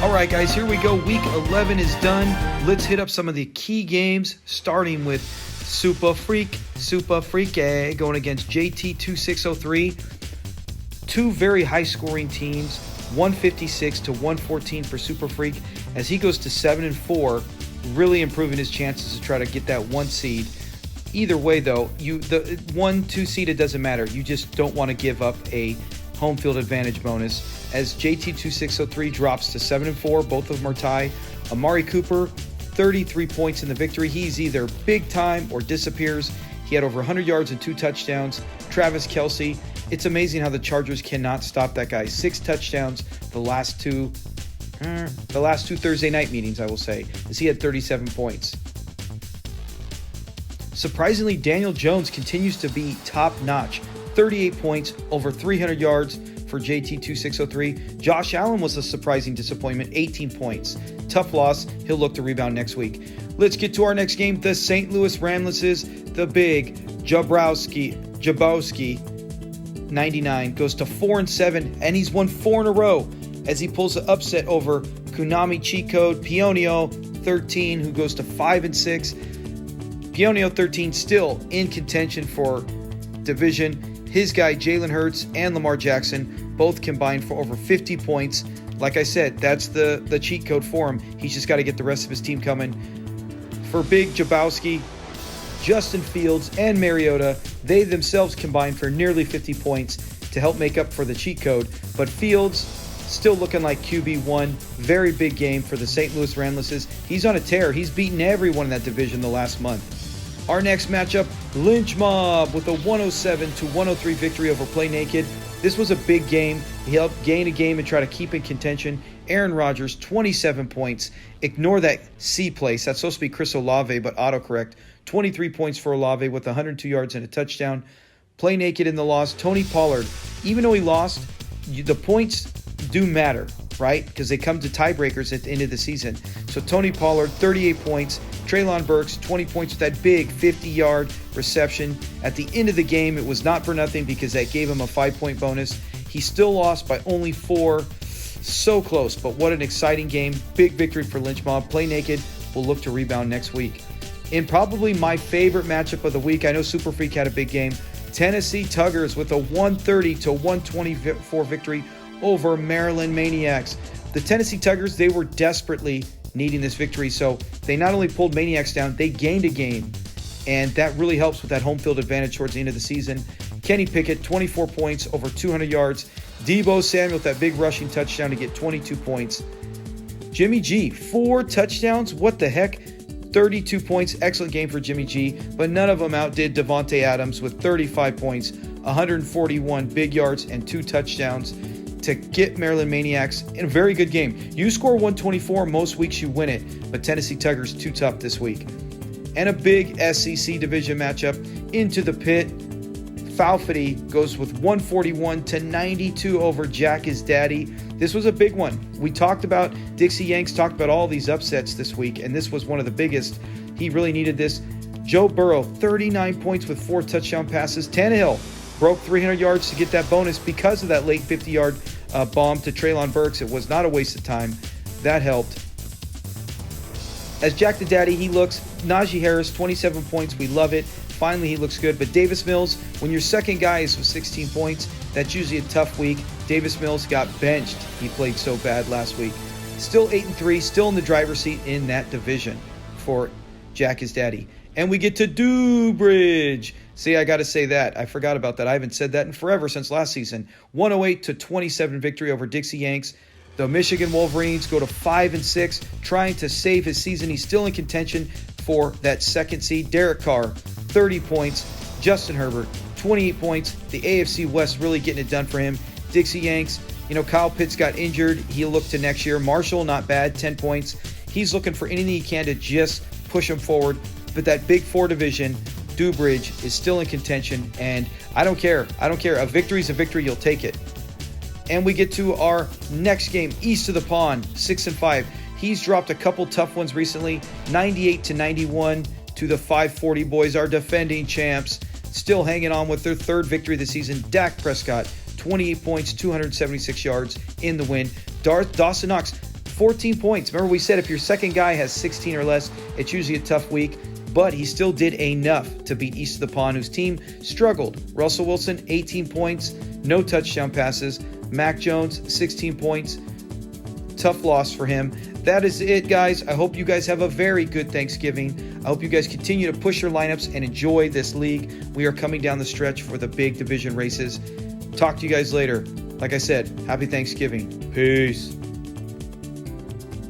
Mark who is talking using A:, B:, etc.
A: All right, guys, here we go. Week 11 is done. Let's hit up some of the key games, starting with Super Freak going against JT2603. Two very high-scoring teams, 156 to 114 for Super Freak, as he goes to 7-4, really improving his chances to try to get that one seed. Either way, though, the 1-2 seed, it doesn't matter. You just don't want to give up a home field advantage bonus, as JT2603 drops to 7-4. Both of them are tied. Amari Cooper, 33 points in the victory. He's either big time or disappears. He had over 100 yards and 2 touchdowns. Travis Kelce, it's amazing how the Chargers cannot stop that guy. 6 touchdowns the last two Thursday night meetings, I will say, as he had 37 points. Surprisingly, Daniel Jones continues to be top-notch. 38 points, over 300 yards for JT2603. Josh Allen was a surprising disappointment, 18 points. Tough loss. He'll look to rebound next week. Let's get to our next game. The St. Louis Ramblers, the big Jabowski, 99, goes to 4-7, and he's won 4 in a row as he pulls the upset over Konami Cheat Code Pionio 13, who goes to 5-6. Pionio 13 still in contention for division. His guy, Jalen Hurts and Lamar Jackson, both combined for over 50 points. Like I said, that's the cheat code for him. He's just got to get the rest of his team coming. For Big Jabowski, Justin Fields and Mariota, they themselves combined for nearly 50 points to help make up for the cheat code. But Fields still looking like QB1. Very big game for the St. Louis Ramblers. He's on a tear. He's beaten everyone in that division the last month. Our next matchup, Lynch Mob with a 107 to 103 victory over Play Naked. This was a big game. He helped gain a game and try to keep in contention. Aaron Rodgers, 27 points. Ignore that C place. That's supposed to be Chris Olave, but autocorrect. 23 points for Olave with 102 yards and a touchdown. Play Naked in the loss. Tony Pollard, even though he lost, the points do matter, right? Because they come to tiebreakers at the end of the season. So Tony Pollard, 38 points. Treylon Burks, 20 points with that big 50-yard reception. At the end of the game, it was not for nothing because that gave him a 5-point bonus. He still lost by only 4. So close, but what an exciting game. Big victory for Lynch Mob. Play Naked will look to rebound next week. In probably my favorite matchup of the week, I know Super Freak had a big game. Tennessee Tuggers with a 130 to 124 victory over Maryland Maniacs. The Tennessee Tuggers, they were desperately needing this victory, so they not only pulled Maniacs down, they gained a game, and that really helps with that home field advantage towards the end of the season. Kenny Pickett, 24 points, over 200 yards. Deebo Samuel with that big rushing touchdown to get 22 points. Jimmy G, 4 touchdowns, what the heck? 32 points, excellent game for Jimmy G, but none of them outdid Devontae Adams with 35 points, 141 big yards, and 2 touchdowns to get Maryland Maniacs in a very good game. You score 124, most weeks you win it, but Tennessee Tuggers too tough this week. And a big SEC division matchup, Into the Pit. Falfity goes with 141 to 92 over Jack is Daddy. This was a big one. We talked about, Dixie Yanks talked about all these upsets this week, and this was one of the biggest. He really needed this. Joe Burrow, 39 points with 4 touchdown passes. Tannehill broke 300 yards to get that bonus because of that late 50-yard bomb to Treylon Burks. It was not a waste of time. That helped. As Jack the Daddy, he looks. Najee Harris, 27 points. We love it. Finally, he looks good. But Davis Mills, when your second guy is with 16 points, that's usually a tough week. Davis Mills got benched. He played so bad last week. Still 8-3, still in the driver's seat in that division for Jack is Daddy. And we get to Dewbridge. See, I got to say that. I forgot about that. I haven't said that in forever since last season. 108 to 27 victory over Dixie Yanks. The Michigan Wolverines go to 5-6, trying to save his season. He's still in contention for that second seed. Derek Carr, 30 points. Justin Herbert, 28 points. The AFC West really getting it done for him. Dixie Yanks, Kyle Pitts got injured. He'll look to next year. Marshall, not bad, 10 points. He's looking for anything he can to just push him forward. But that Big Four division, Dewbridge, is still in contention, and I don't care. A victory's a victory. You'll take it. And we get to our next game, east of the pond, 6-5. He's dropped a couple tough ones recently, 98 to 91 to the 540 boys, our defending champs, still hanging on with their third victory of the season. Dak Prescott, 28 points, 276 yards in the win. Dawson Knox, 14 points. Remember, we said if your second guy has 16 or less, it's usually a tough week. But he still did enough to beat East of the Pond, whose team struggled. Russell Wilson, 18 points, no touchdown passes. Mac Jones, 16 points. Tough loss for him. That is it, guys. I hope you guys have a very good Thanksgiving. I hope you guys continue to push your lineups and enjoy this league. We are coming down the stretch for the big division races. Talk to you guys later. Like I said, happy Thanksgiving. Peace.